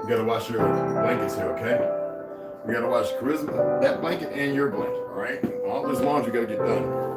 We gotta wash your blankets here, okay? We gotta wash Charisma, that blanket, and your blanket, all right? All this laundry gotta get done.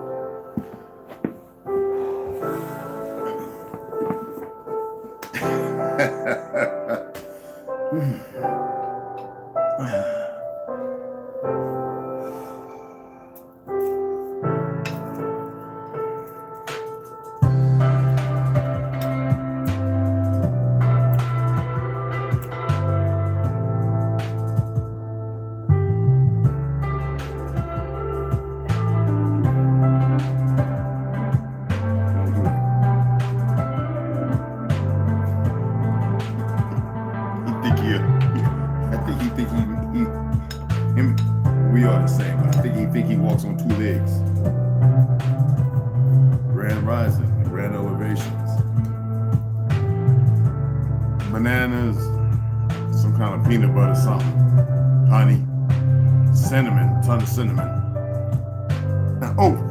We are the same, but I think he walks on 2 legs. Grand rising, grand elevations. Bananas, some kind of peanut butter, something. Honey, cinnamon, ton of cinnamon. Oh!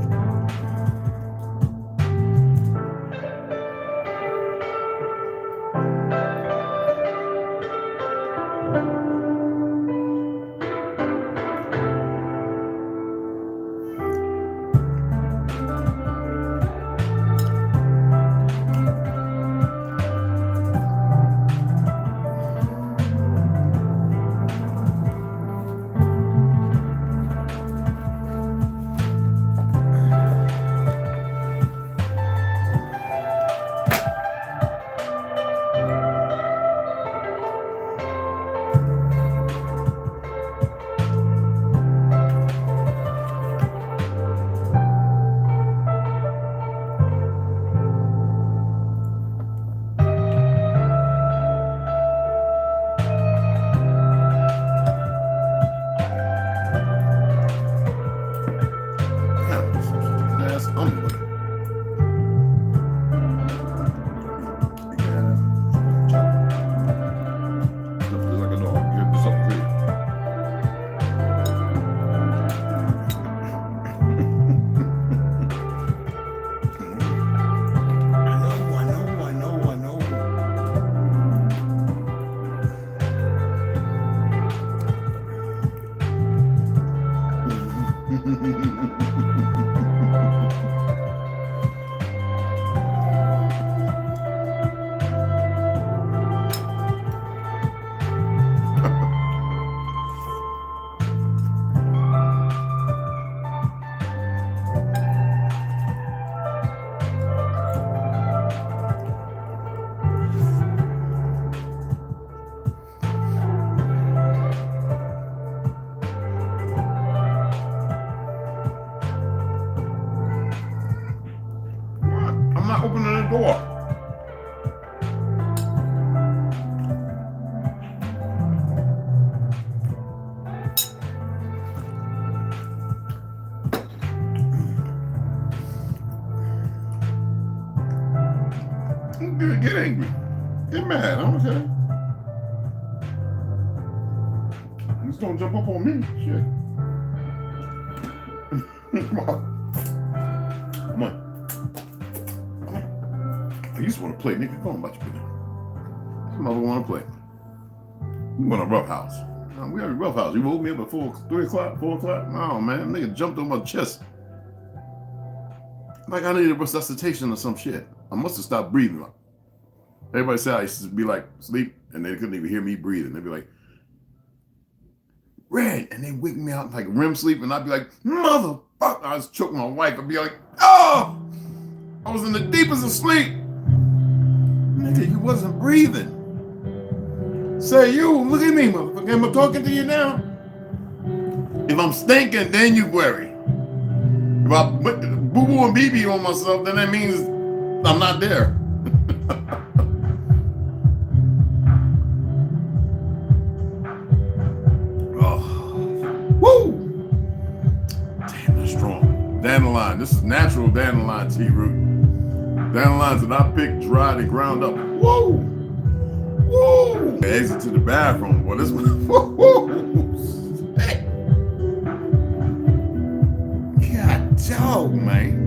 Opening the door. Get angry. Get mad. I don't care. He's gonna jump up on me. Shit. Come on. Come on. I used to want to play, nigga. Go on about your business. Some other want to play. We want a rough house. We have a rough house. You woke me up at 3 o'clock, 4 o'clock? No, man. Nigga jumped on my chest. Like I needed resuscitation or some shit. I must have stopped breathing. Everybody said I used to be like sleep and they couldn't even hear me breathing. They'd be like, Red. And they wake me out like REM sleep and I'd be like, motherfucker. I was choking my wife. I'd be like, oh! I was in the deepest of sleep. Nigga, you wasn't breathing. Say you, look at me, motherfucker. Am I talking to you now? If I'm stinking, then you worry. If I put boo-boo and BB on myself, then that means I'm not there. Oh. Woo! Damn, that's strong. Dandelion. This is natural dandelion tea root. Dandelions that I picked, dried, and ground up. Woo! Woo! The exit to the bathroom. Boy, this one. Woo! Hey. God dog, man.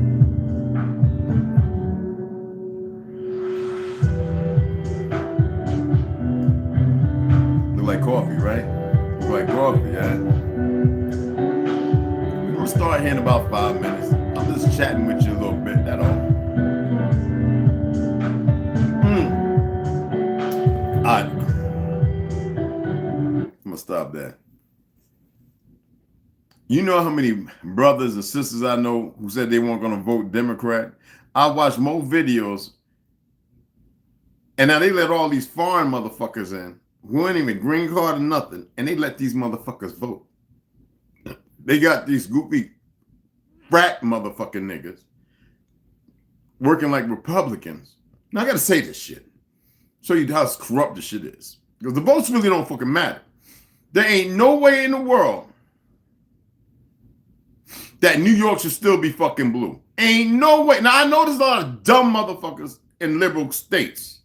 right? Like coffee, yeah. We're gonna start here in about 5 minutes. I'm just chatting with you a little bit, that all. Alright. I'm gonna stop there. You know how many brothers and sisters I know who said they weren't gonna vote Democrat? I watched more videos, and now they let all these foreign motherfuckers in who ain't even green card or nothing, and they let these motherfuckers vote. They got these goofy frat motherfucking niggas working like Republicans. Now I gotta say this shit. Show you how corrupt this shit is. Because the votes really don't fucking matter. There ain't no way in the world that New York should still be fucking blue. Ain't no way. Now, I know there's a lot of dumb motherfuckers in liberal states.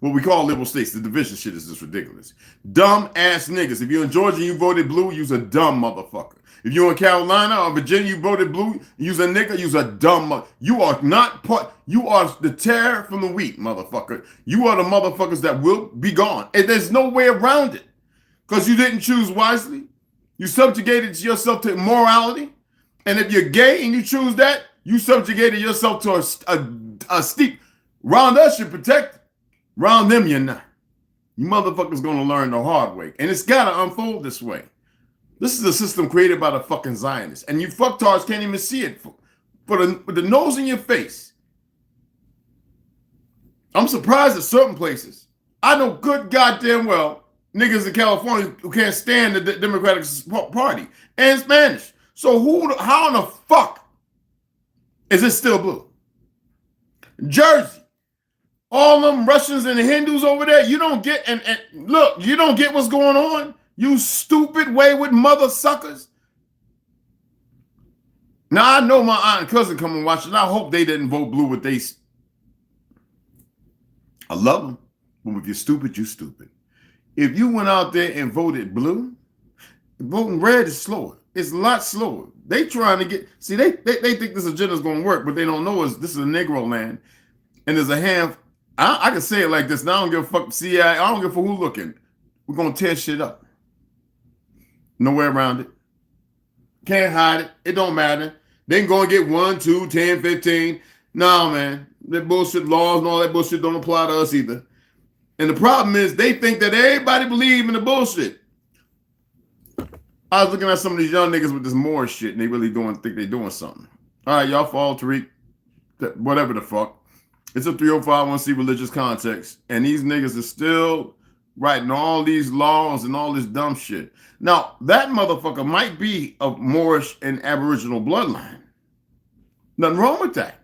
What we call liberal states. The division shit is just ridiculous. Dumb ass niggas. If you're in Georgia and you voted blue, you's a dumb motherfucker. If you're in Carolina or Virginia, you voted blue, you's a nigga, you's a dumb mother. You are not part, you are the tare from the wheat, motherfucker. You are the motherfuckers that will be gone. And there's no way around it. Because you didn't choose wisely. You subjugated yourself to immorality. And if you're gay and you choose that, you subjugated yourself to a steep. Round us, you're protected. Round them, you're not. You motherfuckers gonna learn the hard way. And it's gotta unfold this way. This is a system created by the fucking Zionists. And you fucktards can't even see it with the nose in your face. I'm surprised at certain places. I know good goddamn well niggas in California who can't stand the Democratic Party and Spanish. So how in the fuck is it still blue? Jersey, all them Russians and the Hindus over there, you don't get, and look, you don't get what's going on, you stupid wayward mother suckers. Now I know my aunt and cousin come and watch it. I hope they didn't vote blue with they. I love them, but if you're stupid, you're stupid. If you went out there and voted blue, voting red is slower. It's a lot slower. They trying to get, see, they think this agenda is going to work, but they don't know this is a Negro land. And there's a hand, I can say it like this. Now I don't give a fuck CIA. I don't give a fuck who looking. We're going to tear shit up. No way around it. Can't hide it. It don't matter. They can go and get 1, 2, 10, 15. No, man. That bullshit laws and all that bullshit don't apply to us either. And the problem is they think that everybody believe in the bullshit. I was looking at some of these young niggas with this Moorish shit, and they really think they doing something. All right, y'all follow Tariq, whatever the fuck. It's a 305-1C religious context, and these niggas are still writing all these laws and all this dumb shit. Now, that motherfucker might be of Moorish and Aboriginal bloodline. Nothing wrong with that.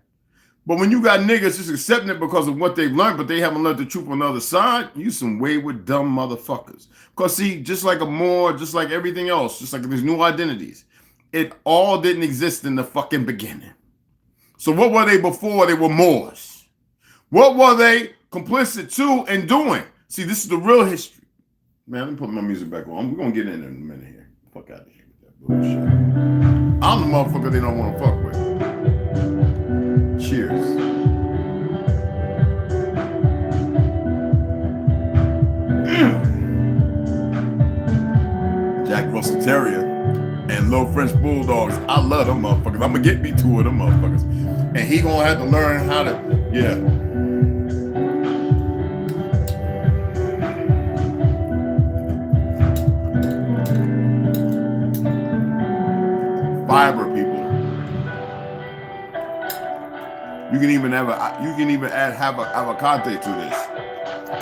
But when you got niggas just accepting it because of what they've learned, but they haven't learned the truth on the other side, you some wayward, dumb motherfuckers. Because see, just like a Moor, just like everything else, just like these new identities, it all didn't exist in the fucking beginning. So what were they before they were Moors? What were they complicit to and doing? See, this is the real history. Man, let me put my music back on. We're going to get in a minute here. Fuck out of here with that bullshit. I'm the motherfucker they don't want to fuck with. Cheers. Jack Russell Terrier and Low French Bulldogs. I love them motherfuckers. I'm gonna get me 2 of them motherfuckers. And he gonna have to learn how to, yeah. Fiber, people. You can even have avocado to this.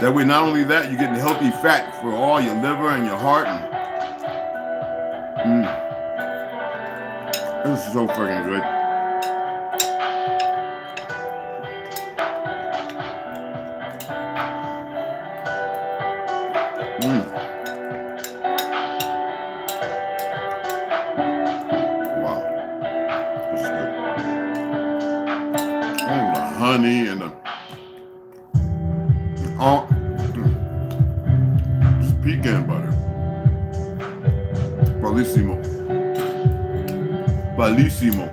That way, not only that, you're getting healthy fat for all your liver and your heart. And this is so fucking good. Wow, this is good. Oh, the honey and the just pecan butter. Bellissimo. Bellissimo.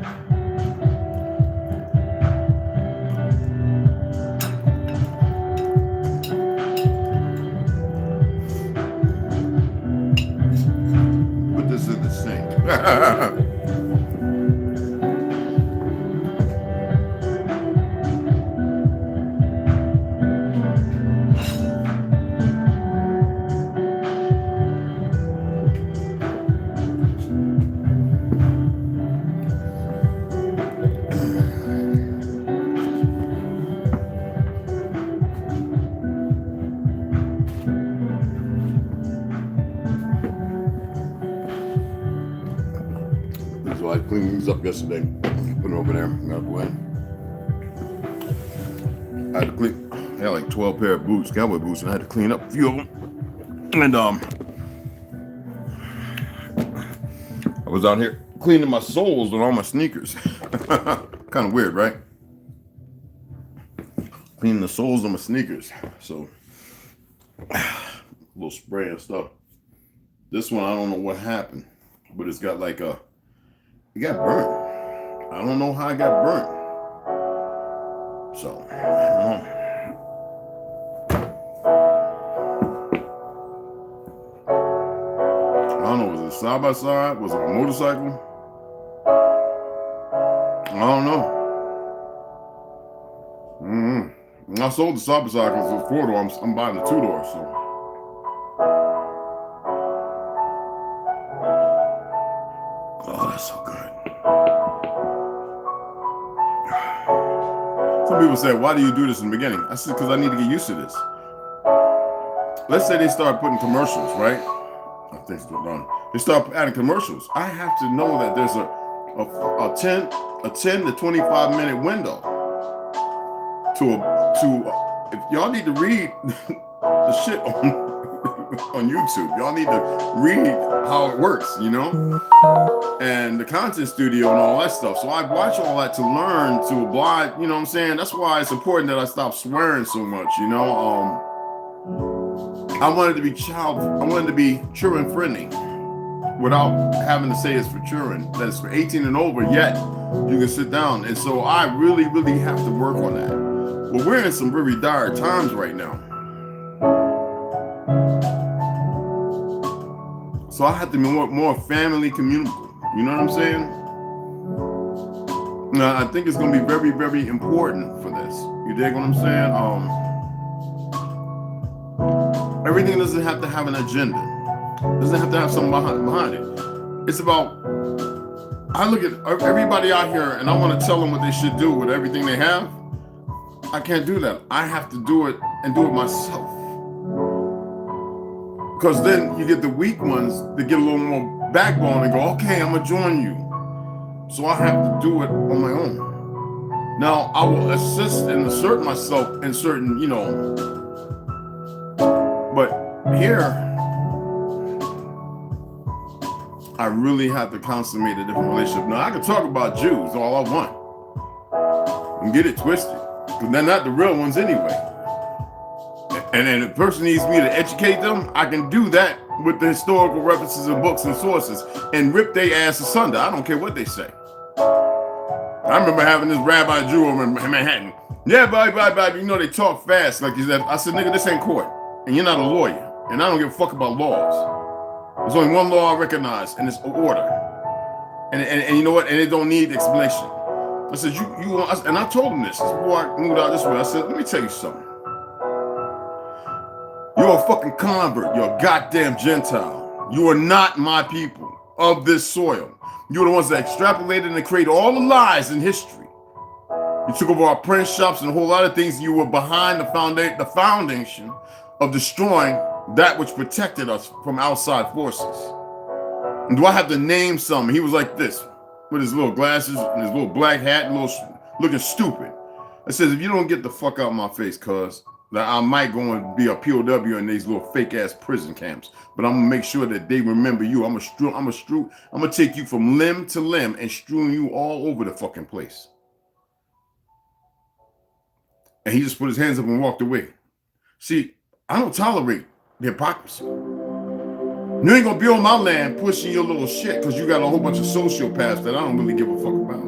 So I cleaned these up yesterday. Put it over there. Got away. I had to clean. I had like 12 pair of boots, cowboy boots, and I had to clean up a few of them. And I was out here cleaning my soles on all my sneakers. Kind of weird, right? Cleaning the soles on my sneakers. So a little spray and stuff. This one, I don't know what happened, but it's got like it got burnt. I don't know how it got burnt. So, I don't know. I don't know, was it side by side? Was it a motorcycle? I don't know. I sold the side by side because it was 4-door. I'm buying the 2-door, so. Oh, that's so good. Some people say, why do you do this in the beginning? I said, because I need to get used to this. Let's say they start putting commercials, right? I think it's going on. They start adding commercials. I have to know that there's a 10 to 25 minute window to if y'all need to read the shit on YouTube. Y'all need to read how it works, you know? And the content studio and all that stuff. So I watch all that to learn, to oblige, you know what I'm saying? That's why it's important that I stop swearing so much, you know? I wanted to be true and friendly without having to say it's for children, that it's for 18 and over, yet you can sit down. And so I really, really have to work on that. But we're in some very dire times right now. So I have to be more family communicable. You know what I'm saying? Now, I think it's going to be very, very important for this. You dig what I'm saying? Everything doesn't have to have an agenda. It doesn't have to have something behind it. It's about, I look at everybody out here and I want to tell them what they should do with everything they have. I can't do that. I have to do it and do it myself. Because then you get the weak ones that get a little more backbone and go, okay, I'm going to join you. So I have to do it on my own. Now, I will assist and assert myself in certain, you know, but here, I really have to consummate a different relationship. Now, I can talk about Jews all I want and get it twisted, because they're not the real ones anyway. And then if a person needs me to educate them, I can do that with the historical references and books and sources and rip their ass asunder. I don't care what they say. I remember having this rabbi Jew over in Manhattan. Yeah, bye, you know, they talk fast. Like you said, I said, nigga, this ain't court. And you're not a lawyer. And I don't give a fuck about laws. There's only one law I recognize, and it's order. And you know what? And it don't need explanation. I said, and I told him this before I moved out this way. I said, let me tell you something. You're a fucking convert. You're a goddamn Gentile. You are not my people of this soil. You're the ones that extrapolated and created all the lies in history. You took over our print shops and a whole lot of things. You were behind the foundation of destroying that which protected us from outside forces. And do I have to name some? He was like this, with his little glasses and his little black hat and looking stupid. I says, if you don't get the fuck out of my face, cuz, that I might go and be a POW in these little fake ass prison camps, but I'm gonna make sure that they remember you. I'm gonna take you from limb to limb and strew you all over the fucking place. And he just put his hands up and walked away. See, I don't tolerate the hypocrisy. You ain't gonna be on my land pushing your little shit because you got a whole bunch of sociopaths that I don't really give a fuck about.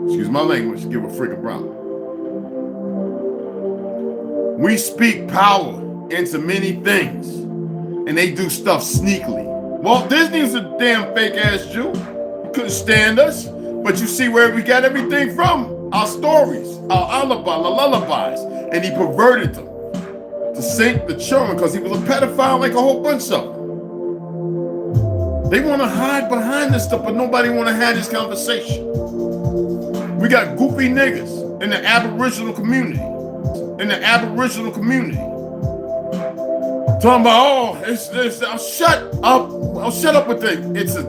Excuse my language, give a frick about. We speak power into many things, and they do stuff sneakily. Walt Disney's a damn fake ass Jew. He couldn't stand us. But you see where we got everything from? Our stories, our lullabies. And he perverted them to sink the children because he was a pedophile like a whole bunch of them. They want to hide behind this stuff, but nobody want to have this conversation. We got goofy niggas in the Aboriginal community. Talking about, oh, it's this. I'll shut up with it. It's a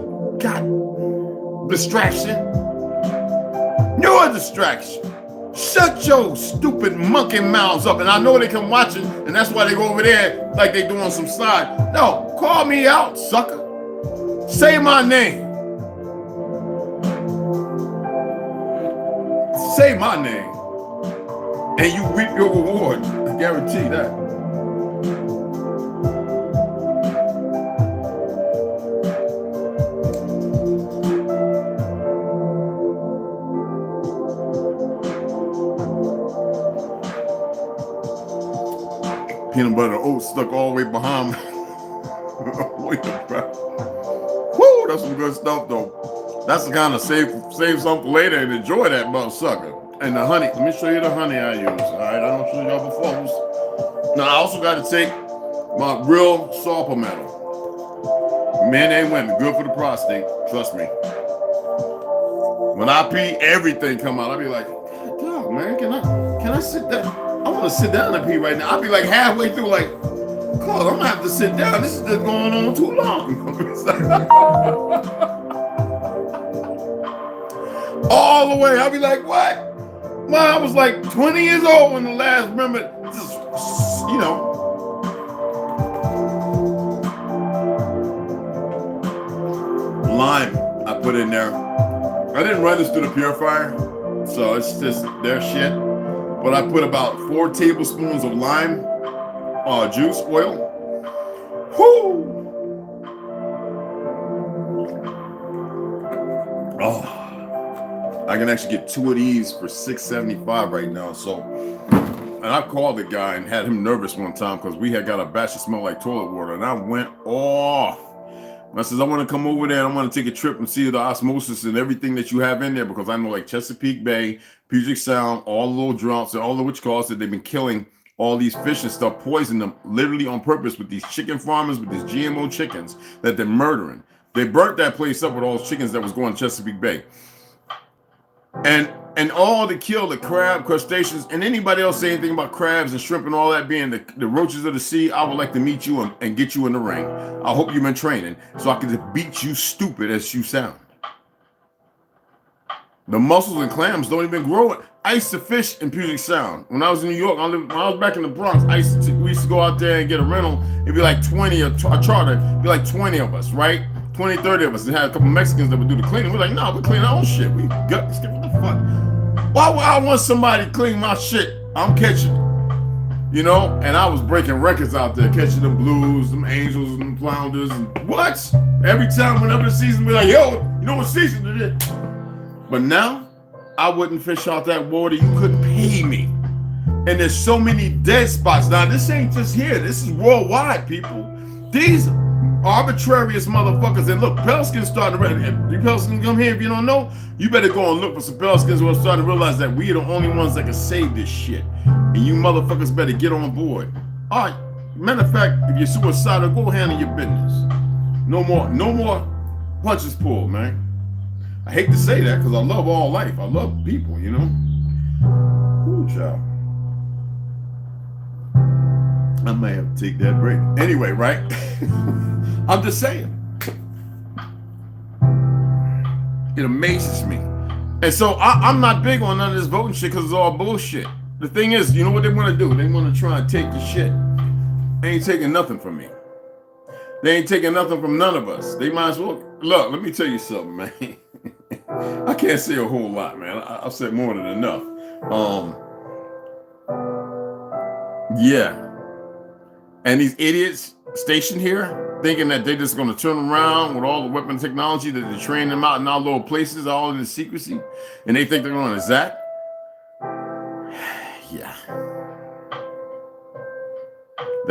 distraction. You're a distraction. Shut your stupid monkey mouths up. And I know they come watching, and that's why they go over there like they doing some slide. No, call me out, sucker. Say my name. Say my name. And you reap your reward. I guarantee that. Peanut butter oats stuck all the way behind me. Woo, that's some good stuff though. That's the kind of save something for later and enjoy that motherfucker. And the honey, let me show you the honey I use. All right, I don't show y'all before. Now I also got to take my real saw palmetto. Men and women, good for the prostate. Trust me. When I pee, everything come out. I be like, dog, man, can I sit down? I want to sit down and pee right now. I'll be like halfway through, like, Claude, I'm gonna have to sit down. This is just going on too long. All the way. I'll be like, what? Man, I was like 20 years old when the last, remember, just, you know. Lime, I put in there. I didn't run this through the purifier, so it's just their shit. But I put about 4 tablespoons of lime juice oil. Whoo! Oh, I can actually get 2 of these for $6.75 right now. So, and I called the guy and had him nervous one time because we had got a batch that smelled like toilet water, and I went off. I says, I want to come over there and I want to take a trip and see the osmosis and everything that you have in there, because I know like Chesapeake Bay, Puget Sound, all the little droughts and all the witch calls that they've been killing all these fish and stuff, poisoning them literally on purpose with these chicken farmers, with these GMO chickens that they're murdering. They burnt that place up with all those chickens that was going to Chesapeake Bay. And all to kill the crab, crustaceans, and anybody else say anything about crabs and shrimp and all that being the roaches of the sea, I would like to meet you and get you in the ring. I hope you've been training so I can just beat you stupid as you sound. The mussels and clams don't even grow it. I used to fish in Puget Sound. When I was in New York, when I was back in the Bronx, we used to go out there and get a rental. It'd be like 20, a charter, it'd be like 20 of us, right? 20, 30 of us. And had a couple Mexicans that would do the cleaning. We're like, no, we're cleaning our own shit. We got this. What the fuck? Why would I want somebody to clean my shit? I'm catching it. You know? And I was breaking records out there, catching them blues, them angels, them flounders, and what? Every time, whenever the season, we're like, yo, you know what season it is? But now, I wouldn't fish out that water. You couldn't pay me. And there's so many dead spots. Now, this ain't just here. This is worldwide, people. These arbitrarious motherfuckers. And look, Peliskins starting to, if you Peliskins come here, if you don't know, you better go and look for some Peliskins who are starting to realize that we are the only ones that can save this shit. And you motherfuckers better get on board. All right. Matter of fact, if you're suicidal, go handle your business. No more punches pulled, man. I hate to say that because I love all life. I love people, you know. Ooh, child. I may have to take that break. Anyway, right? I'm just saying. It amazes me. And so I'm not big on none of this voting shit because it's all bullshit. The thing is, you know what they want to do? They want to try and take the shit. They ain't taking nothing from me. They ain't taking nothing from none of us. They might as well. Look, let me tell you something, man. I can't say a whole lot, man. I've said more than enough. Yeah. And these idiots stationed here thinking that they're just going to turn around with all the weapon technology that they're training them out in all little places, all in the secrecy, and they think they're going to zap. Yeah.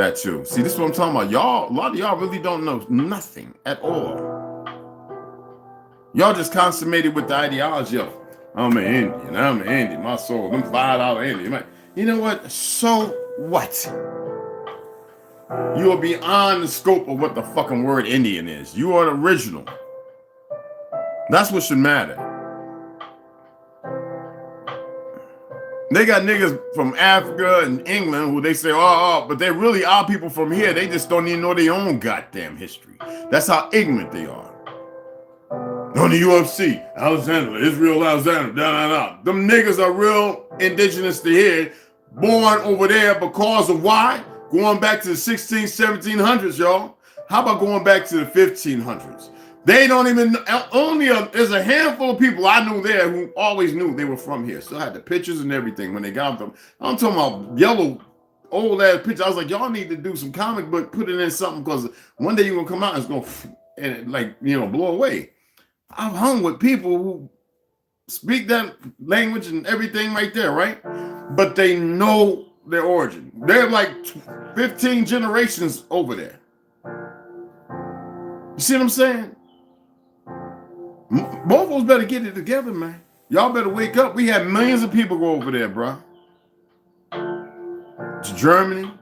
That too. See, this is what I'm talking about. Y'all, a lot of y'all really don't know nothing at all. Y'all just consummated with the ideology of, I'm an Indian, my soul, them $5 Indian. You know what? So what? You are beyond the scope of what the fucking word Indian is. You are the original. That's what should matter. They got niggas from Africa and England who they say, but they really are people from here. They just don't even know their own goddamn history. That's how ignorant they are. On the UFC, Alexander, Israel Alexander, Them niggas are real indigenous to here, born over there because of why? Going back to the 1700s, y'all. How about going back to the 1500s? They don't even, there's a handful of people I knew there who always knew they were from here. Still had the pictures and everything when they got them. I'm talking about yellow, old ass pictures. I was like, y'all need to do some comic book, put it in something, because one day you're going to come out and it's going to, and it, like, you know, blow away. I've hung with people who speak that language and everything right there, right? But they know their origin. They're like 15 generations over there. You see what I'm saying? Both of us better get it together, man. Y'all better wake up. We had millions of people go over there, bro. To Germany,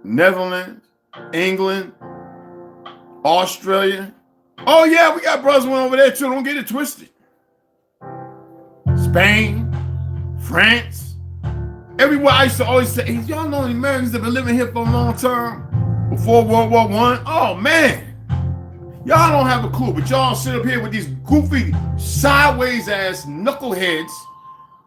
Netherlands, England, Australia. Oh, yeah, we got brothers went over there, too. Don't get it twisted. Spain, France. Everywhere I used to always say, hey, y'all know the Americans that been living here for a long time? Before World War I? Oh, man. Y'all don't have a clue, but y'all sit up here with these goofy, sideways-ass knuckleheads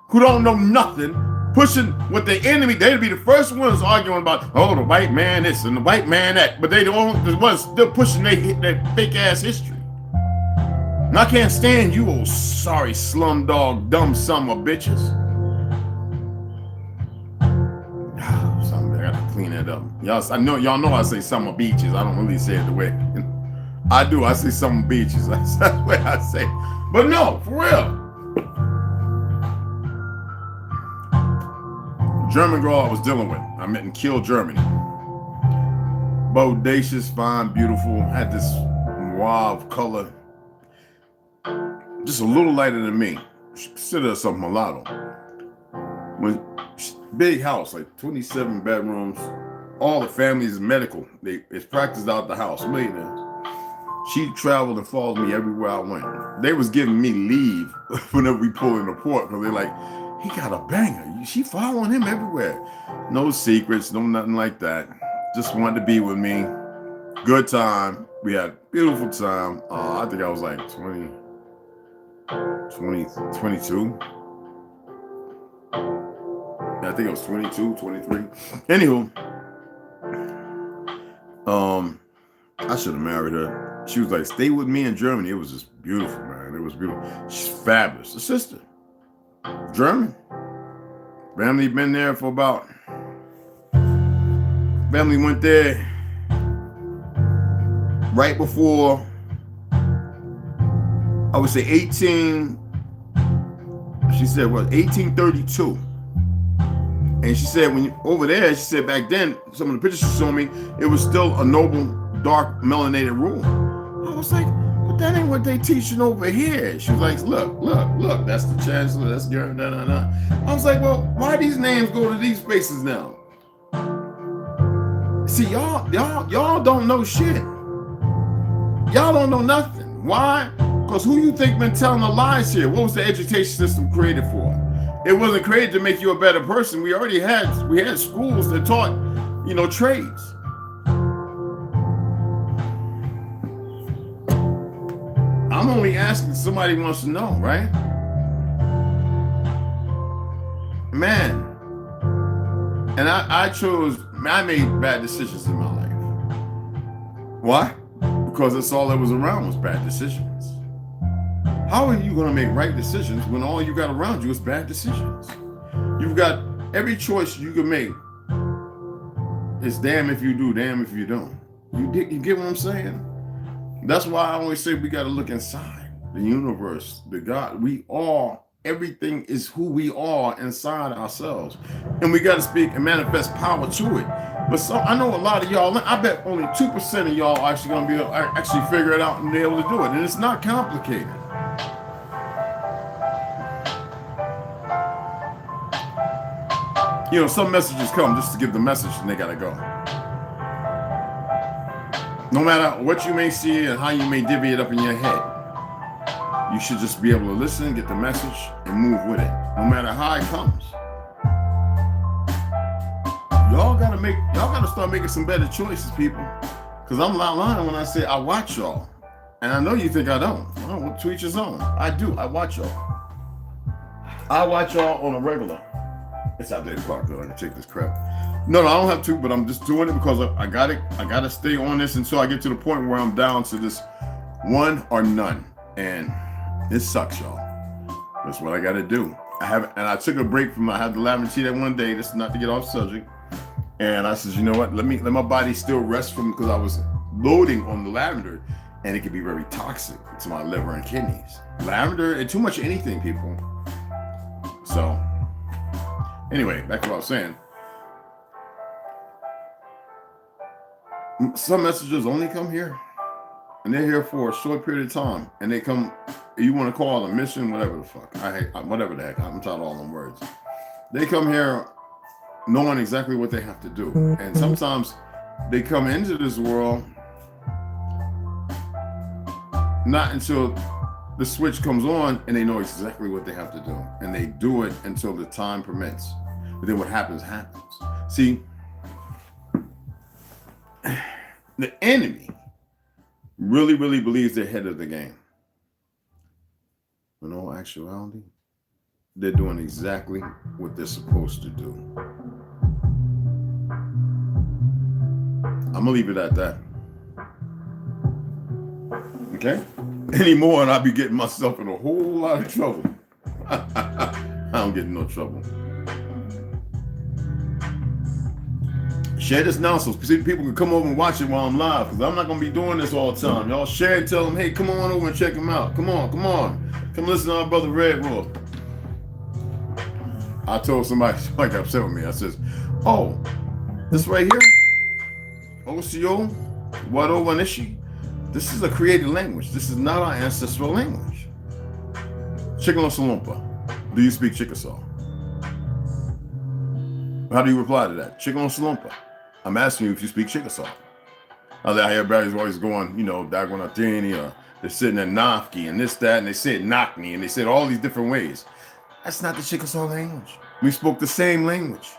who don't know nothing, pushing what the enemy, they'd be the first ones arguing about, oh, the white man this and the white man that, but they don't, the ones still pushing their fake-ass history. And I can't stand you old sorry slumdog dumb son of bitches. Something, I gotta clean it up. Y'all know I say summer beaches. I don't really say it the way I do. I say summer beaches. That's the way I say it. But no, for real. German girl I was dealing with. I met in Kiel, Germany. Bodacious, fine, beautiful. Had this wild color. Just a little lighter than me. She considered herself mulatto. Big house, like 27 bedrooms. All the family is medical. It's practiced out the house. Millionaires. She traveled and followed me everywhere I went. They was giving me leave whenever we pull in the port because they're like, he got a banger. She following him everywhere. No secrets, no nothing like that. Just wanted to be with me. Good time. We had a beautiful time. I think I was like 22. I think it was 22, 23. Anywho, I should have married her. She was like, stay with me in Germany. It was just beautiful, man. It was beautiful. She's fabulous. A sister. German. Family been there for about, family went there right before, I would say 1832. And she said, when you, over there, she said back then, some of the pictures she showed me, it was still a noble, dark, melanated room. I was like, but that ain't what they teaching over here. She was like, look, that's the chancellor, that's the, I was like, well, why these names go to these places now? See, y'all don't know shit. Y'all don't know nothing. Why? Because who you think been telling the lies here? What was the education system created for? It wasn't created to make you a better person. We had schools that taught, trades. I'm only asking somebody wants to know, right? Man. And I made bad decisions in my life. Why? Because that's all that was around was bad decisions. How are you going to make right decisions when all you got around you is bad decisions? You've got every choice you can make. It's damn if you do, damn if you don't. You get what I'm saying? That's why I always say we got to look inside the universe, the God. We are everything is who we are inside ourselves. And we got to speak and manifest power to it. But I know a lot of y'all, I bet only 2% of y'all are actually going to be able to actually figure it out and be able to do it. And it's not complicated. You know, some messages come just to give the message and they got to go. No matter what you may see and how you may divvy it up in your head, you should just be able to listen, get the message, and move with it, no matter how it comes. Y'all gotta start making some better choices, people. Because I'm not lying when I say I watch y'all. And I know you think I don't. Well, to each his own. I do. I watch y'all. I watch y'all on a regular. It's out there, Clark, though. I can take this crap. No, I don't have to, but I'm just doing it because I gotta stay on this until I get to the point where I'm down to this one or none. And it sucks, y'all. That's what I gotta do. I took a break I had the lavender tea that one day. This is not to get off subject. And I said, you know what? Let my body still rest from, because I was loading on the lavender, and it can be very toxic to my liver and kidneys. Lavender and too much of anything, people. So, anyway, back to what I was saying. Some messages only come here, and they're here for a short period of time, and they come. You want to call it a mission, whatever the fuck. Whatever the heck. I'm tired of all them words. They come here knowing exactly what they have to do. And sometimes they come into this world not until the switch comes on and they know exactly what they have to do. And they do it until the time permits. But then what happens. See, the enemy really, really believes they're ahead of the game. In all actuality, they're doing exactly what they're supposed to do. I'm gonna leave it at that. Okay? Any more and I'll be getting myself in a whole lot of trouble. I don't get in no trouble. Share this now so people can come over and watch it while I'm live, because I'm not gonna be doing this all the time. Y'all share and tell them, hey, come on over and check them out. Come on. Come listen to our brother Red Wolf. I told somebody got upset with me. I says, oh, this right here, OCO, Wado Wanishi, this is a created language. This is not our ancestral language. Chickasaw Salumpa, do you speak Chickasaw? How do you reply to that? Chickasaw Salumpa. I'm asking you if you speak Chickasaw. I hear everybody's always going, Dagwanatini, or they're sitting at Nafki and this, that, and they say it Nakni, and they say it all these different ways. That's not the Chickasaw language. We spoke the same language.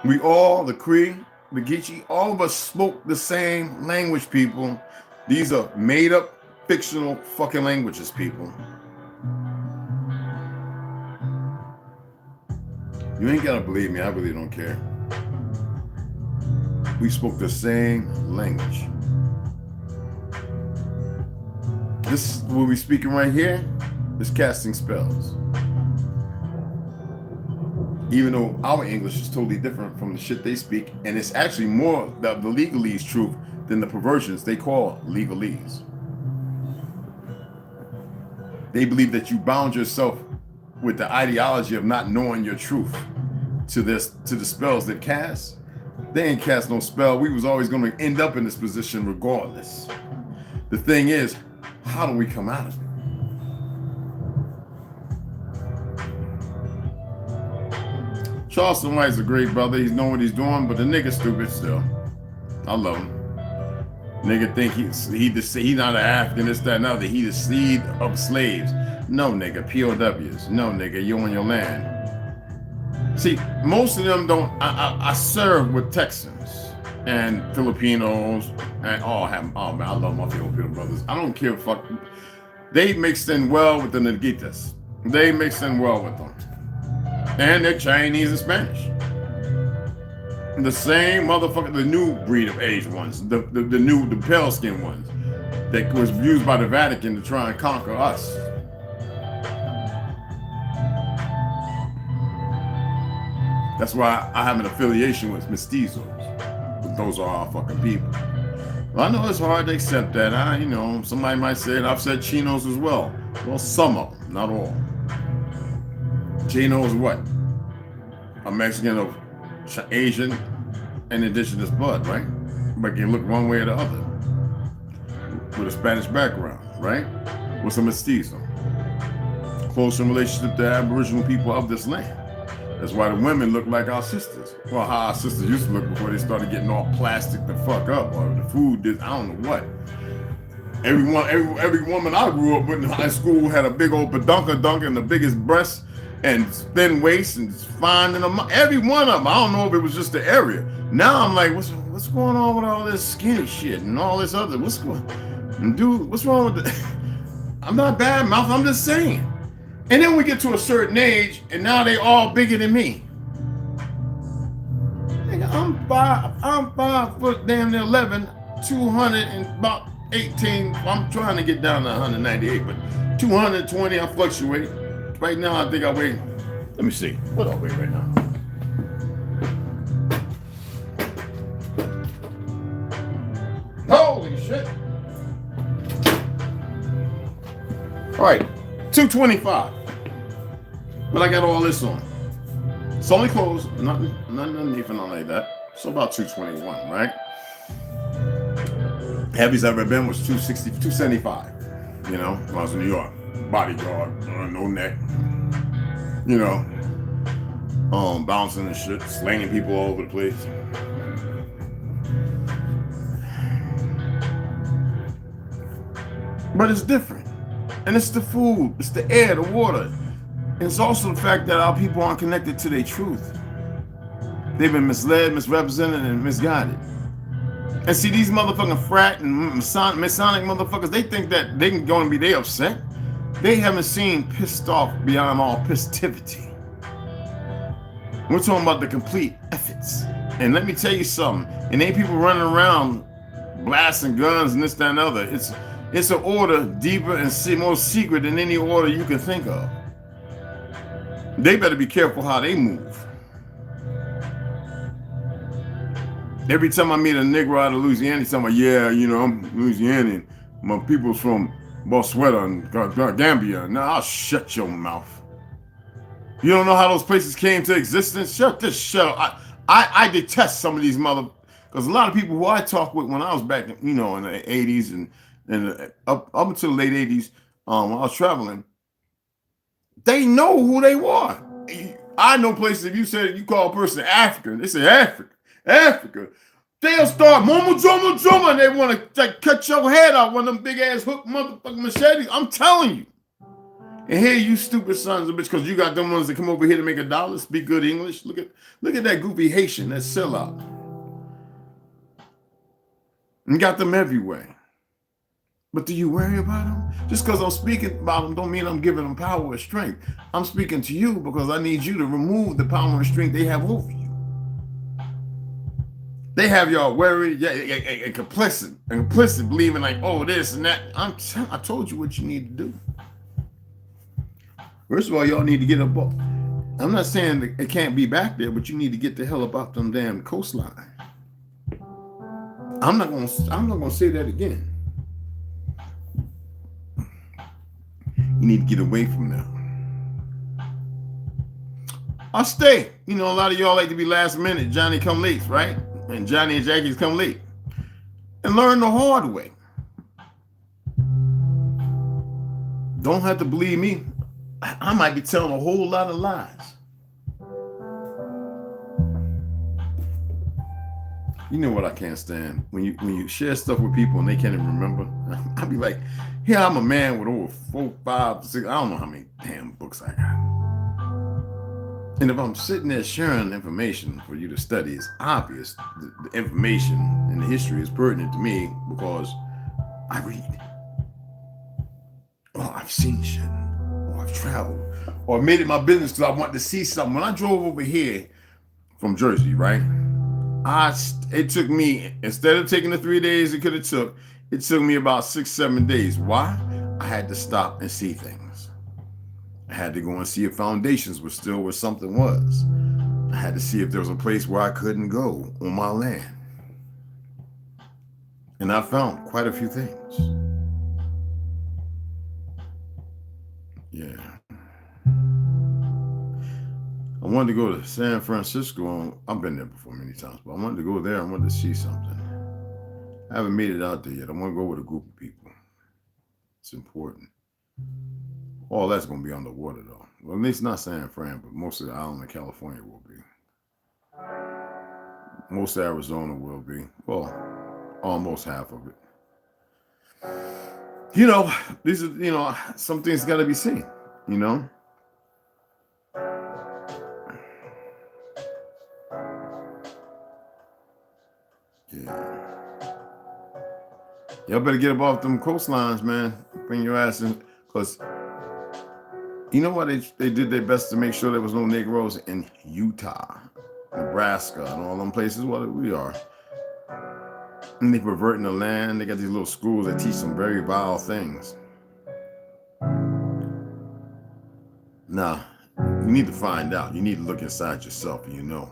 We all, the Cree, the Geechee, all of us spoke the same language, people. These are made up, fictional fucking languages, people. You ain't gotta believe me, I really don't care. We spoke the same language. This, what we're speaking right here, is casting spells. Even though our English is totally different from the shit they speak, and it's actually more the legalese truth than the perversions they call legalese. They believe that you bound yourself with the ideology of not knowing your truth to the spells that cast. They ain't cast no spell. We was always going to end up in this position regardless. The thing is, how do we come out of it? Charleston White's a great brother. He's know what he's doing, but the nigga stupid still. I love him. Nigga think he's not an African, this, that, and other. He the seed of slaves. No, nigga, POWs. No, nigga, you on your land. See, most of them don't. I serve with Texans and Filipinos and man, I love my Filipino brothers. I don't care, fuck. They mixed in well with the Negitas. They mixed in well with them. And they're Chinese and Spanish. The same motherfucker, the new breed of age ones, the pale skin ones that was used by the Vatican to try and conquer us. That's why I have an affiliation with mestizos. But those are our fucking people. Well, I know it's hard to accept that. Somebody might say it. I've said chinos as well. Well, some of them. not all. Chino is what? A Mexican of Asian and indigenous blood, right? But you look one way or the other. With a Spanish background, right? With some mestizo. Close in relationship to Aboriginal people of this land. That's why the women look like our sisters. Well, how our sisters used to look before they started getting all plastic the fuck up, or the food did, I don't know what. Every woman I grew up with in high school had a big old badunka and the biggest breasts and thin waist and fine in them. Every one of them. I don't know if it was just the area. Now I'm like, what's going on with all this skinny shit and all this other? What's going? And dude, what's wrong with the? I'm not bad mouth. I'm just saying. And then we get to a certain age, and now they all bigger than me. Nigga, I'm 5 foot damn near 11, 200 and about 18. I'm trying to get down to 198, but 220 I fluctuate. Right now I think I weigh, let me see, what do I weigh right now? Holy shit. All right, 225. But I got all this on. It's only clothes, nothing underneath and nothing like that. So about 221, right? Heaviest I've ever been was 260, 275. You know, when I was in New York. Bodyguard, no neck. You know, bouncing and shit, slanging people all over the place. But it's different. And it's the food, it's the air, the water. And it's also the fact that our people aren't connected to their truth. They've been misled, misrepresented, and misguided. And see, these motherfucking frat and Masonic motherfuckers, they think that they can go and be they upset. They haven't seen pissed off beyond all pistivity. We're talking about the complete efforts. And let me tell you something. And ain't people running around blasting guns and this, that, and the other. It's an order deeper and more secret than any order you can think of. They better be careful how they move. Every time I meet a Negro out of Louisiana, he's talking about, yeah, you know, I'm Louisianian. My people's from Botswana and Gambia. Now I'll shut your mouth. You don't know how those places came to existence? Shut up. I detest some of these because a lot of people who I talked with when I was back, you know, in the 80s and up until the late 80s, when I was traveling, they know who they were. I know places, if you said you call a person African, they say Africa. They'll start drama, and they want to like, cut your head off one of them big ass hook motherfucking machetes. I'm telling you. And here you stupid sons of bitch, because you got them ones that come over here to make $1, speak good English. Look at that goofy Haitian, that sellout. And got them everywhere. But do you worry about them? Just because I'm speaking about them don't mean I'm giving them power or strength. I'm speaking to you because I need you to remove the power and strength they have over you. They have y'all worried, and complicit, believing like, oh, this and that. I told you what you need to do. First of all, y'all need to get up. I'm not saying that it can't be back there, but you need to get the hell up off them damn coastline. I'm not gonna say that again. You need to get away from them. I'll stay. You know, a lot of y'all like to be last minute, Johnny come late, right? And Johnny and Jackie's come late. And learn the hard way. Don't have to believe me. I might be telling a whole lot of lies. You know what I can't stand? When you share stuff with people and they can't even remember. I'll be like, here I'm a man with over 4, 5, 6, I don't know how many damn books I got. And if I'm sitting there sharing information for you to study, it's obvious the information and the history is pertinent to me because I read. Or I've seen shit. Or I've traveled. Or I made it my business because I wanted to see something. When I drove over here from Jersey, right? It took me, instead of taking the 3 days it could have took, it took me about 6, 7 days. Why? I had to stop and see things. I had to go and see if foundations were still where something was. I had to see if there was a place where I couldn't go on my land. And I found quite a few things. Yeah. wanted to go to San Francisco. I've been there before many times, but I wanted to go there. I wanted to see something. I haven't made it out there yet. I want to go with a group of people. It's important. All that's going to be underwater, though. Well, at least not San Fran, but most of the island of California will be. Most of Arizona will be. Well, almost half of it. You know, these are, you know, some things got to be seen, you know? Yeah. Y'all better get up off them coastlines, man. Bring your ass in, because you know what? They did their best to make sure there was no Negroes in Utah, Nebraska, and all them places where we are. And they perverting the land. They got these little schools that teach some very vile things. Nah, you need to find out. You need to look inside yourself, and you know.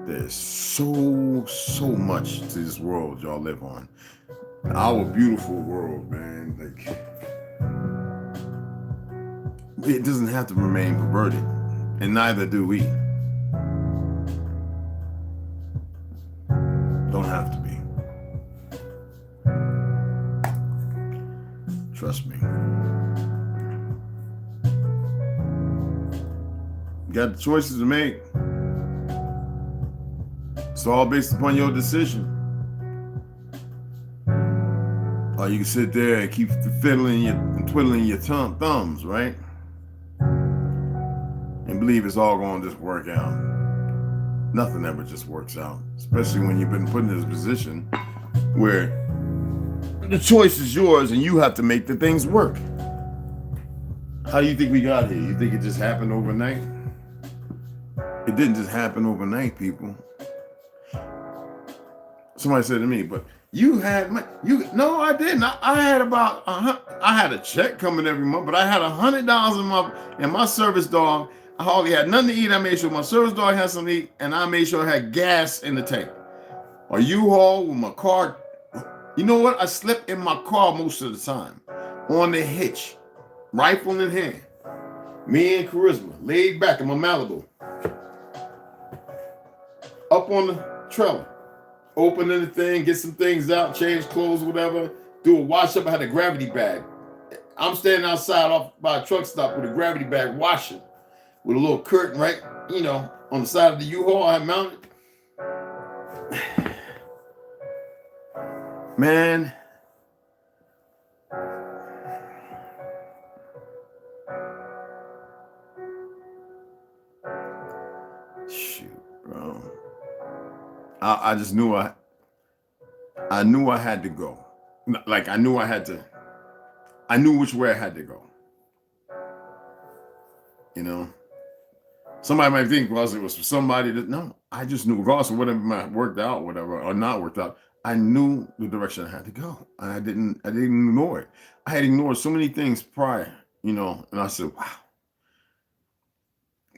There's so much to this world y'all live on. Our beautiful world, man. Like, it doesn't have to remain perverted, and neither do we. Don't have to be. Trust me. You got the choices to make. It's all based upon your decision. Or you can sit there and keep fiddling and twiddling your thumbs, right? And believe it's all going to just work out. Nothing ever just works out, especially when you've been put in this position where the choice is yours and you have to make the things work. How do you think we got here? You think it just happened overnight? It didn't just happen overnight, people. Somebody said to me, but you had no, I didn't. I had about I had a check coming every month, but I had $100 in my service dog. I hardly had nothing to eat. I made sure my service dog had something to eat, and I made sure I had gas in the tank. A U-Haul with my car. You know what? I slept in my car most of the time, on the hitch, rifle in hand. Me and Charisma laid back in my Malibu, up on the trailer. Opening the thing, get some things out, change clothes, whatever, do a wash up. I had a gravity bag. I'm standing outside off by a truck stop with a gravity bag washing with a little curtain, right? You know, on the side of the U-Haul I mounted. Man. Shoot, bro. I just knew I had to go. Like I knew which way I had to go. You know, somebody might think, well, it was for somebody that, no, I just knew, regardless of whatever might worked out, whatever, or not worked out, I knew the direction I had to go. I didn't ignore it. I had ignored so many things prior, you know, and I said, wow.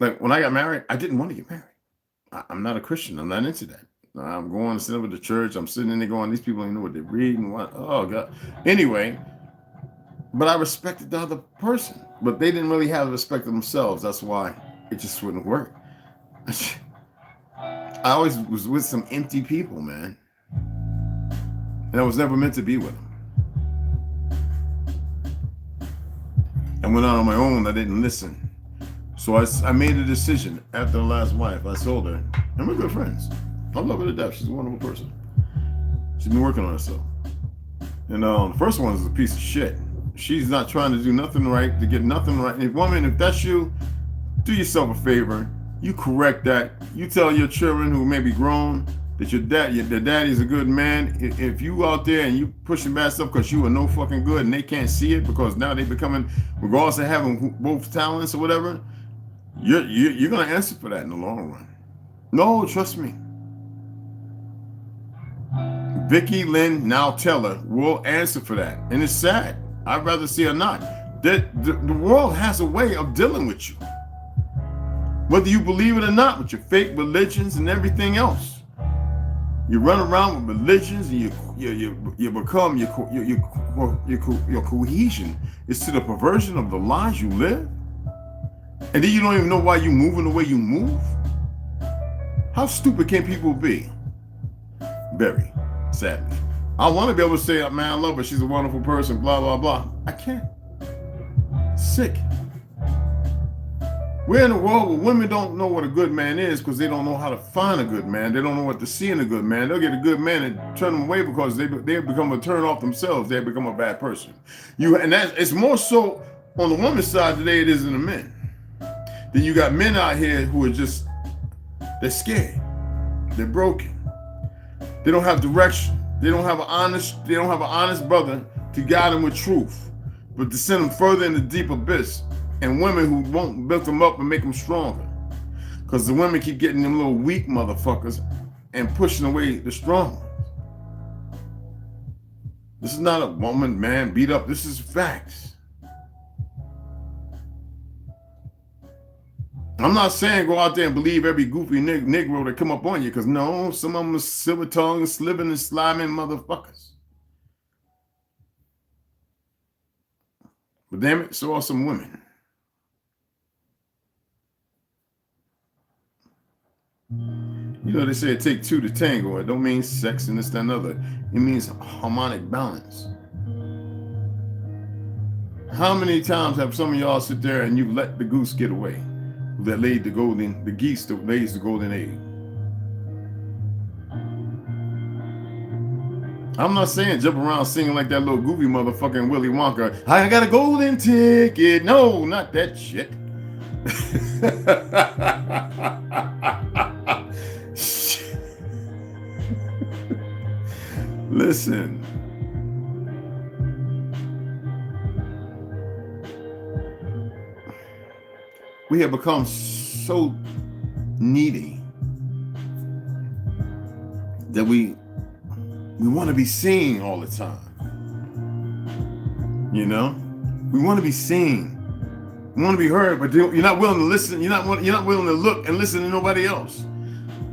Like when I got married, I didn't want to get married. I'm not a Christian. I'm not into that. I'm going to sit over the church. I'm sitting in there going, these people don't know what they're reading. What? Oh, God. Anyway, but I respected the other person. But they didn't really have respect of themselves. That's why it just wouldn't work. I always was with some empty people, man. And I was never meant to be with them. I went out on my own. I didn't listen. So I made a decision after the last wife. I told her, and we're good friends. I love her to death. She's a wonderful person. She's been working on herself. And the first one is a piece of shit. She's not trying to do nothing right, to get nothing right. And woman, if that's you, do yourself a favor. You correct that. You tell your children who may be grown that their daddy's a good man. If you out there and you pushing bad stuff because you are no fucking good and they can't see it because now they becoming, regardless of having both talents or whatever, you're gonna answer for that in the long run. No, trust me. Vicky Lynn, now Teller, will answer for that. And it's sad. I'd rather see her not. The world has a way of dealing with you. Whether you believe it or not, with your fake religions and everything else. You run around with religions, and you become your cohesion is to the perversion of the lives you live, and then you don't even know why you moving the way you move. How stupid can people be? Very, sadly. I want to be able to say, man, I love her. She's a wonderful person. Blah blah blah. I can't. Sick. We're in a world where women don't know what a good man is because they don't know how to find a good man. They don't know what to see in a good man. They'll get a good man and turn them away because they become a turn off themselves. They become a bad person. It's more so on the woman's side today it is in the men. Then you got men out here who are just, they're scared. They're broken. They don't have direction. They don't have an honest brother to guide them with truth, but to send them further in the deep abyss. And women who won't build them up and make them stronger. Because the women keep getting them little weak motherfuckers and pushing away the strong ones. This is not a woman, man, beat up. This is facts. I'm not saying go out there and believe every goofy Negro that come up on you, because no, some of them are silver tongued, sliving and sliming motherfuckers. But damn it, so are some women. You know, they say it take two to tango. It don't mean sex and this, that, and other. It means harmonic balance. How many times have some of y'all sit there and you let the goose get away that laid the geese that lays the golden egg? I'm not saying jump around singing like that little goofy motherfucking Willy Wonka. I got a golden ticket. No, not that shit. Listen. We have become so needy that we want to be seen all the time. You know? We want to be seen. We want to be heard, but you're not willing to listen. You're not willing to look and listen to nobody else.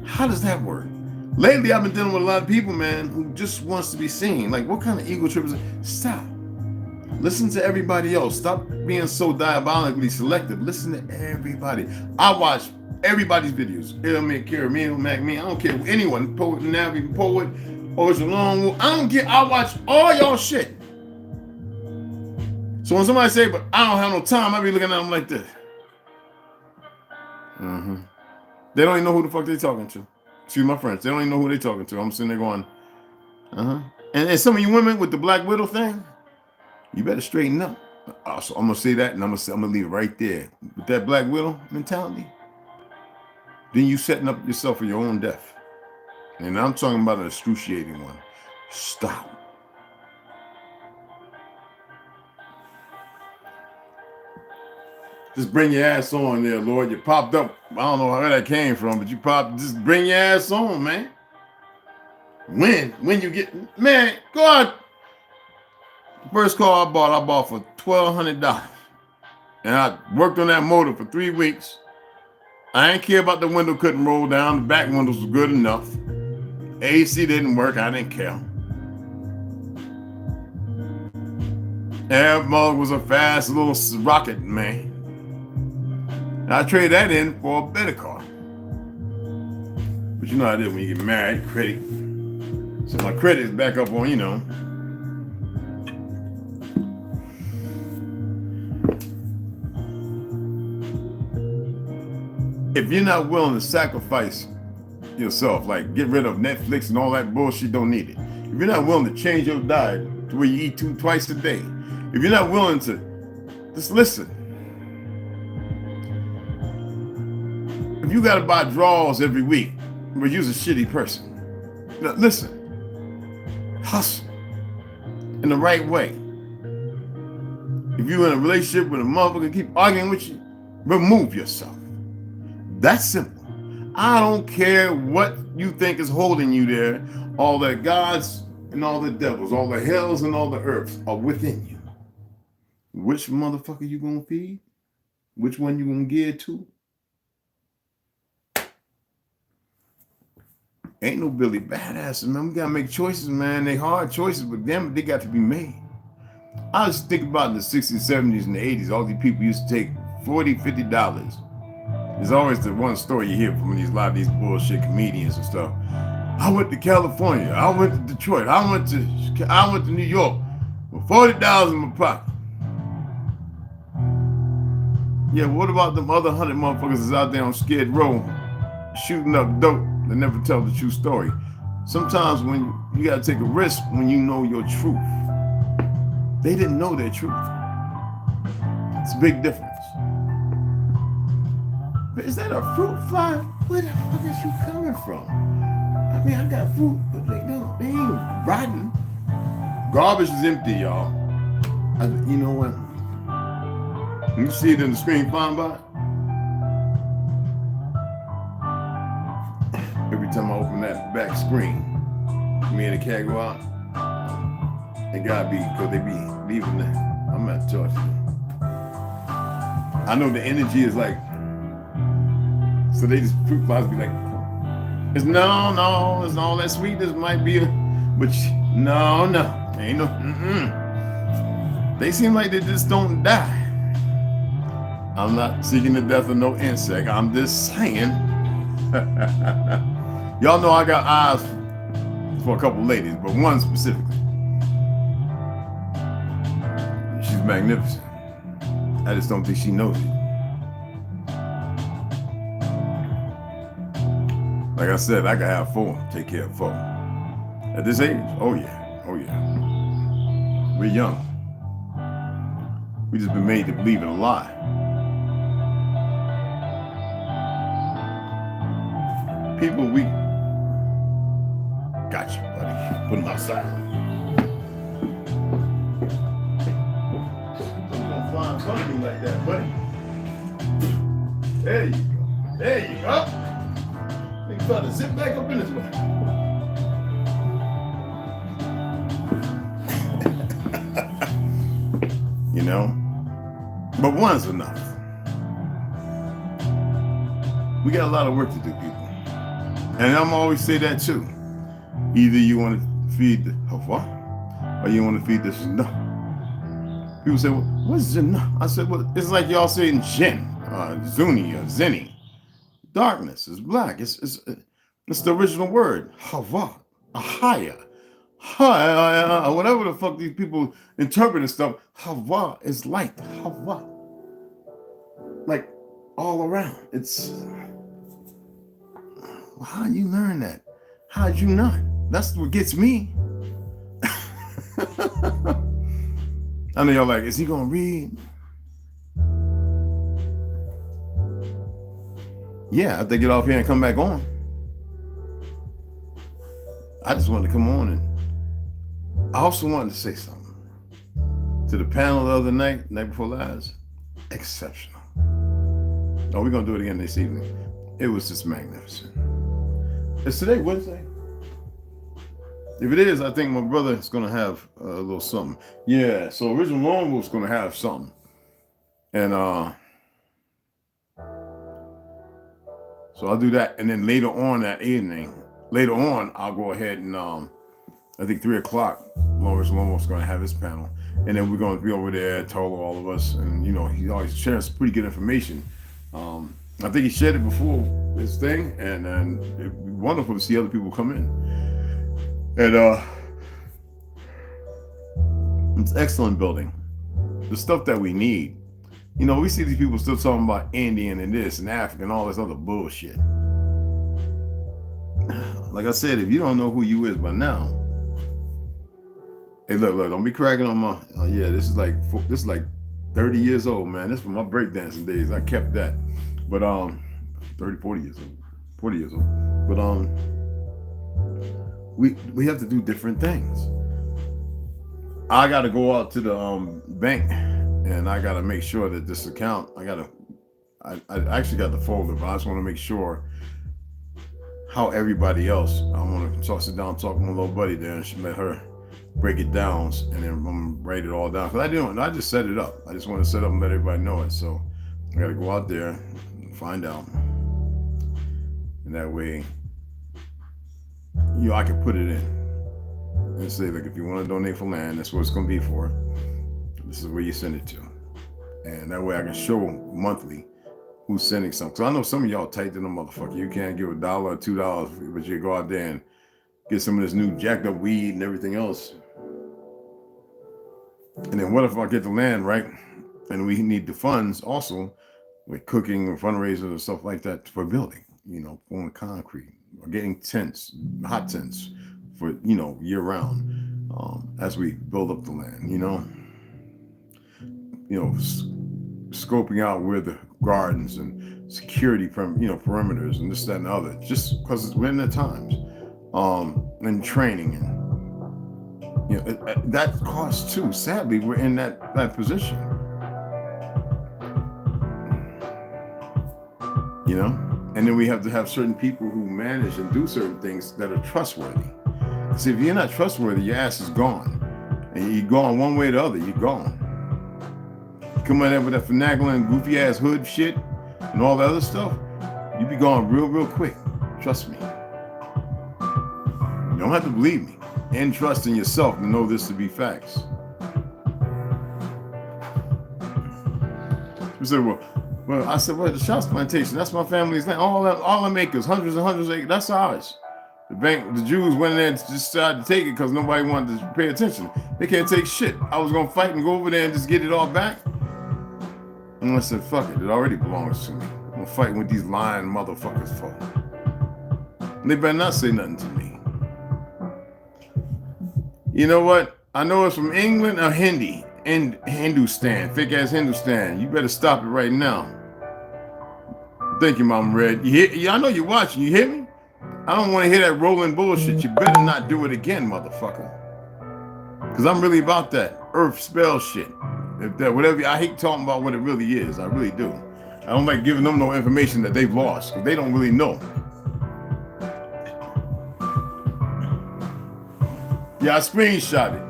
How does that work? Lately, I've been dealing with a lot of people, man, who just wants to be seen. Like, what kind of ego trip is it? Stop. Listen to everybody else. Stop being so diabolically selective. Listen to everybody. I watch everybody's videos. Caramel, Mac, me. I don't care. Anyone. Poet, Navi, Poet, or it's a long wolf. I don't care. I watch all y'all shit. So when somebody say, but I don't have no time, I be looking at them like this. They don't even know who the fuck they talking to. Excuse my French. They don't even know who they talking to. I'm sitting there going, And some of you women with the Black Widow thing, you better straighten up. So I'm gonna say that, and I'm gonna leave it right there. With that Black Widow mentality, then you setting up yourself for your own death. And I'm talking about an excruciating one. Stop. Just bring your ass on there, Lord. You popped up. I don't know where that came from, but you popped. Just bring your ass on, man. When you get, man, go out. First car I bought for $1,200. And I worked on that motor for 3 weeks. I didn't care about the window couldn't roll down. The back windows was good enough. AC didn't work. I didn't care. Air mug was a fast little rocket, man. And I traded that in for a better car. But you know how it is when you get married, credit. So my credit is back up on, you know. If you're not willing to sacrifice yourself, like get rid of Netflix and all that bullshit, don't need it. If you're not willing to change your diet to where you eat twice a day, if you're not willing to just listen. If you gotta buy drawers every week, but you're a shitty person. Now, listen. Hustle in the right way. If you're in a relationship with a motherfucker keep arguing with you, remove yourself. That's simple. I don't care what you think is holding you there. All the gods and all the devils, all the hells and all the earths are within you. Which motherfucker you gonna feed? Which one you gonna give to? Ain't no Billy Badasses, man. We gotta make choices, man. They hard choices, but damn it, they got to be made. I just think about in the 60s, 70s, and the 80s, all these people used to take $40, $50. There's always the one story you hear from a lot of these bullshit comedians and stuff. I went to California. I went to Detroit. I went to New York with $40 in my pocket. Yeah, but what about them other 100 motherfuckers that's out there on Skid Row shooting up dope that never tell the true story? Sometimes when you gotta take a risk when you know your truth. They didn't know their truth. It's a big difference. But is that a fruit fly? Where the fuck is you coming from? I mean, I got fruit, but they ain't rotten. Garbage is empty, y'all. You know what? You see it in the screen flying by? Every time I open that back screen, me and the cat go out, it gotta be because they be leaving there. I'm at church. I know the energy is like, so they just fruit flies be like, it's no, it's all that sweetness might be, but no, ain't no, They seem like they just don't die. I'm not seeking the death of no insect. I'm just saying. Y'all know I got eyes for a couple ladies, but one specifically. She's magnificent. I just don't think she knows it. Like I said, I can have 4, take care of 4. At this age, oh yeah. We're young. We just been made to believe in a lie. People, we got you, buddy. Put them outside. Don't fly in front of me like that, buddy. There you go. You try to zip back up in this way. You know? But one's enough. We got a lot of work to do, people. And I'm always say that too. Either you want to feed the Hawa or you want to feed the Zina. People say, well, what's Zina? I said, well, it's like y'all saying Jinn, Zuni, or Zenny. Darkness is black. It's the original word. Hawa, Ahaya, whatever the fuck these people interpret and stuff. Hawa is light. Hawa, like all around. It's how you learn that? How'd you not? That's what gets me. I know y'all like, is he gonna read? Yeah, I have to get off here and come back on. I just wanted to come on, and I also wanted to say something to the panel the other night before last. Exceptional. Oh, we're gonna do it again this evening. It was just magnificent. Is today Wednesday? If it is, I think my brother is gonna have a little something. Yeah, so Original Lone Wolf's gonna have something, and so I'll do that, and then later on that evening, I'll go ahead and I think 3 o'clock, Original Lone Wolf's gonna have his panel, and then we're gonna be over there, Tolo, all of us, and you know he always shares pretty good information. I think he shared it before this thing, and it'd be wonderful to see other people come in. And it's excellent building. The stuff that we need. You know, we see these people still talking about Indian and this and African and all this other bullshit. Like I said, if you don't know who you is by now, hey, look, don't be cracking on my. Yeah, this is like 30 years old, man. This is from my breakdancing days. I kept that, but 40 years old. But we have to do different things. I got to go out to the bank, and I got to make sure that this account. I actually got the folder, but I just want to make sure how everybody else. I want to sit down, talk to my little buddy there, and she let her break it down, and then I'm gonna write it all down. Cause I just set it up. I just want to set up and let everybody know it. So I got to go out there and find out, and that way I can put it in and say, like, if you want to donate for land, that's what it's going to be for. This is where you send it to. And that way I can show monthly who's sending something. So I know some of y'all tight than a motherfucker. You can't give $1 or $2, but you go out there and get some of this new jacked up weed and everything else. And then what if I get the land, right? And we need the funds also with cooking and fundraisers and stuff like that for building, pouring concrete or getting tents, hot tents for, year round, as we build up the land, scoping out where the gardens and security perimeters and this, that, and the other, just because we're in the times, and training and that costs too. Sadly, we're in that position, and then we have to have certain people who manage and do certain things that are trustworthy. See, if you're not trustworthy, your ass is gone, and you're gone one way or the other. You're gone. Come in there with that finagling, goofy ass hood shit and all that other stuff, you be gone real quick. Trust me. You don't have to believe me. And trust in yourself to know this to be facts. You say, well, I said, the Shots Plantation, that's my family's land. All them acres, hundreds and hundreds of acres, that's ours. The Jews went in there and just decided to take it because nobody wanted to pay attention. They can't take shit. I was going to fight and go over there and just get it all back. And I said, fuck it already belongs to me. I'm going to fight with these lying motherfuckers for. And they better not say nothing to me. You know what? I know it's from England or Hindi and Hindustan, fake ass Hindustan. You better stop it right now. Thank you, Mama Red. I know you're watching. You hear me? I don't want to hear that rolling bullshit. You better not do it again, motherfucker. Because I'm really about that earth spell shit. If that whatever, I hate talking about what it really is. I really do. I don't like giving them no information that they've lost because they don't really know. Yeah, I screenshot it.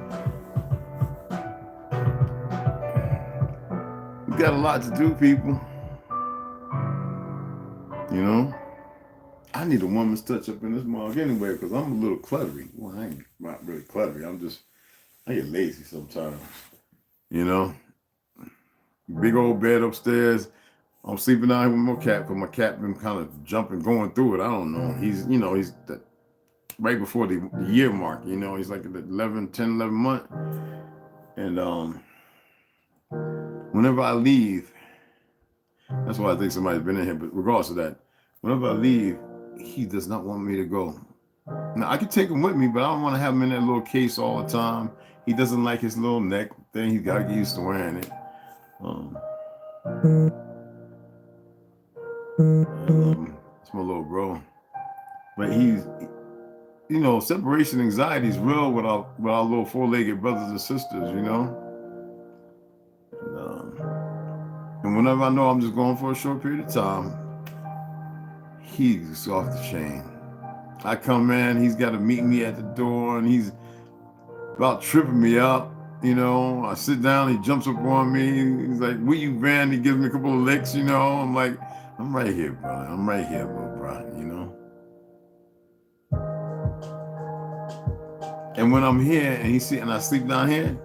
We got a lot to do, people. I need a woman's touch up in this mug anyway because I'm a little cluttery. Well, I ain't not really cluttery. I get lazy sometimes. Big old bed upstairs. I'm sleeping out here with my cat because my cat been kind of jumping, going through it. I don't know. He's right before the year mark. He's like at 10, 11 month. And whenever I leave, that's why I think somebody's been in here. But regardless of that, whenever I leave, he does not want me to go. Now, I could take him with me, but I don't want to have him in that little case all the time. He doesn't like his little neck thing. He's got to get used to wearing it. It's my little bro. But he's, separation anxiety is real with our little four-legged brothers and sisters, And whenever I know I'm just going for a short period of time, he's off the chain. I come in, he's got to meet me at the door, and he's about tripping me up. I sit down, he jumps up on me. He's like, where you been? He gives me a couple of licks, I'm like, I'm right here, brother. I'm right here, little brother, And when I'm here and I sleep down here,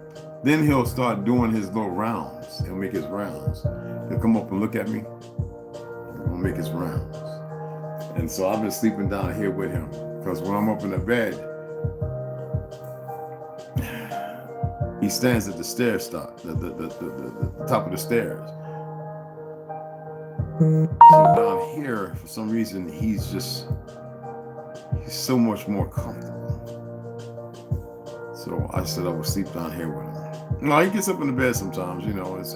then he'll start doing his little rounds. He'll make his rounds. He'll come up and look at me. He'll make his rounds. And so I've been sleeping down here with him because when I'm up in the bed, he stands at the stair stop, the top of the stairs. So down here, for some reason, he's so much more comfortable. So I said I would sleep down here with him. No, he gets up in the bed sometimes,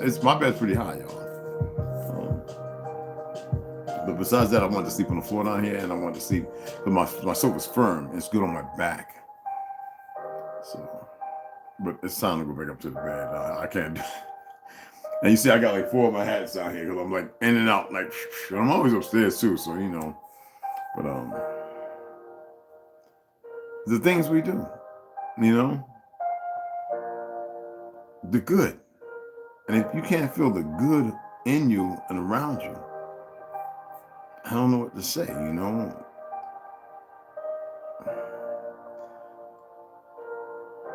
it's my bed's pretty high, y'all. But besides that, I want to sleep on the floor down here, and I want to sleep, but my sofa's firm. It's good on my back. So, but it's time to go back up to the bed. I can't do it. And you see, I got like 4 of my hats out here because I'm like in and out, like, I'm always upstairs too, so But the things we do, the good. And if you can't feel the good in you and around you, I don't know what to say,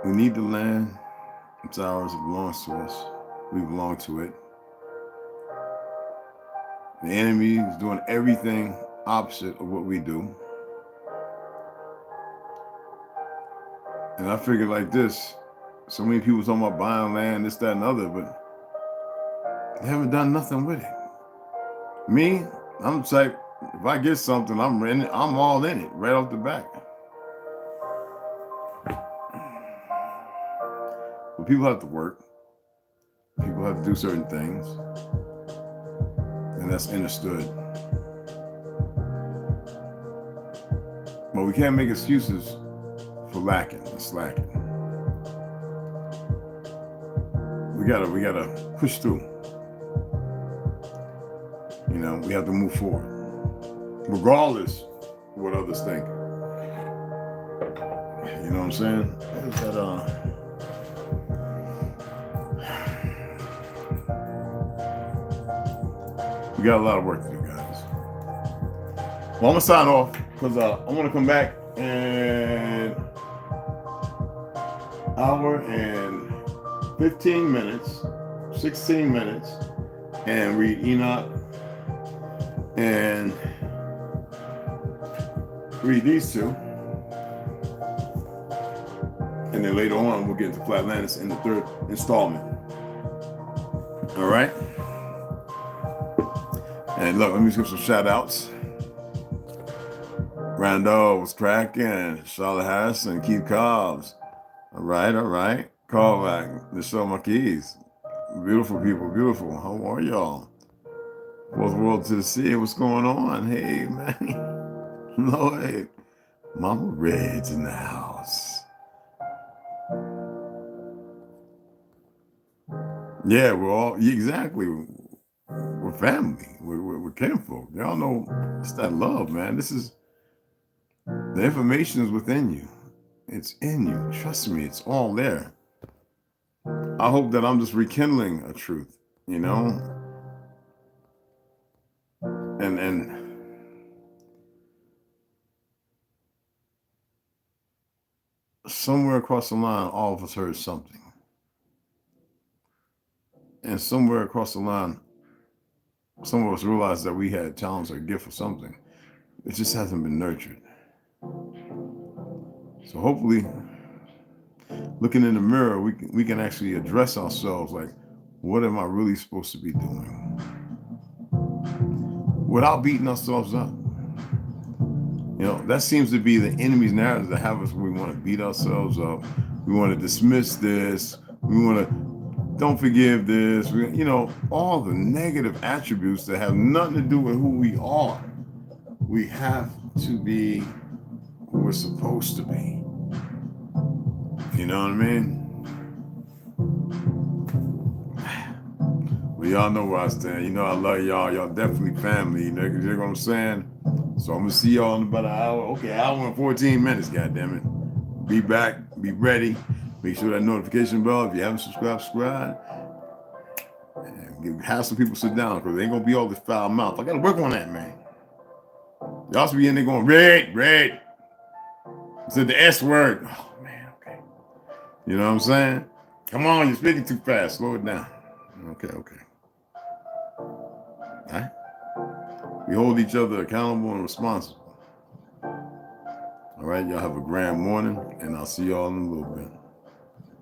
We need the land. It's ours. It belongs to us. We belong to it. The enemy is doing everything opposite of what we do. And I figured like this, so many people talking about buying land, this, that, and other, but they haven't done nothing with it. Me, I'm the type, if I get something, I'm all in it right off the bat. But people have to work. People have to do certain things. And that's understood. But we can't make excuses for lacking and slacking. We gotta push through. You know, we have to move forward, regardless of what others think. You know what I'm saying? What is that? We got a lot of work to do, guys. Well, I'm gonna sign off because I want to come back in hour and 15 minutes, 16 minutes, and read Enoch and read these two. And then later on, we'll get into Flatlanders in the third installment. All right? And look, let me give some shout outs. Randall was cracking. Charlotte Harrison, Keith Cobbs. All right. Call back. Michelle McKees. Beautiful people, beautiful. How are y'all? Fourth world to the sea. What's going on? Hey, man. Lloyd. Mama Red's in the house. Yeah, we're all, exactly. We're family. We're kinfolk. Y'all know it's that love, man. This is, the information is within you. It's in you. Trust me, it's all there. I hope that I'm just rekindling a truth, you know? And somewhere across the line, all of us heard something. And somewhere across the line, some of us realized that we had talents or a gift for something. It just hasn't been nurtured. So hopefully, looking in the mirror, we can actually address ourselves like, what am I really supposed to be doing? Without beating ourselves up. You know, that seems to be the enemy's narrative to have us. We want to beat ourselves up. We want to dismiss this. We want to don't forgive this. You know, all the negative attributes that have nothing to do with who we are. We have to be who we're supposed to be. You know what I mean? Well, y'all know where I stand. You know I love y'all. Y'all definitely family. You know what I'm saying? So I'm going to see y'all in about an hour. Okay, hour and 14 minutes, goddammit. Be back. Be ready. Make sure that notification bell, if you haven't subscribe. And have some people sit down because they ain't going to be all this foul mouth. I got to work on that, man. Y'all should be in there going, red. Said the S word. Oh, man, okay. You know what I'm saying? Come on, you're speaking too fast. Slow it down. Okay. All right? We hold each other accountable and responsible. All right, y'all have a grand morning, and I'll see y'all in a little bit.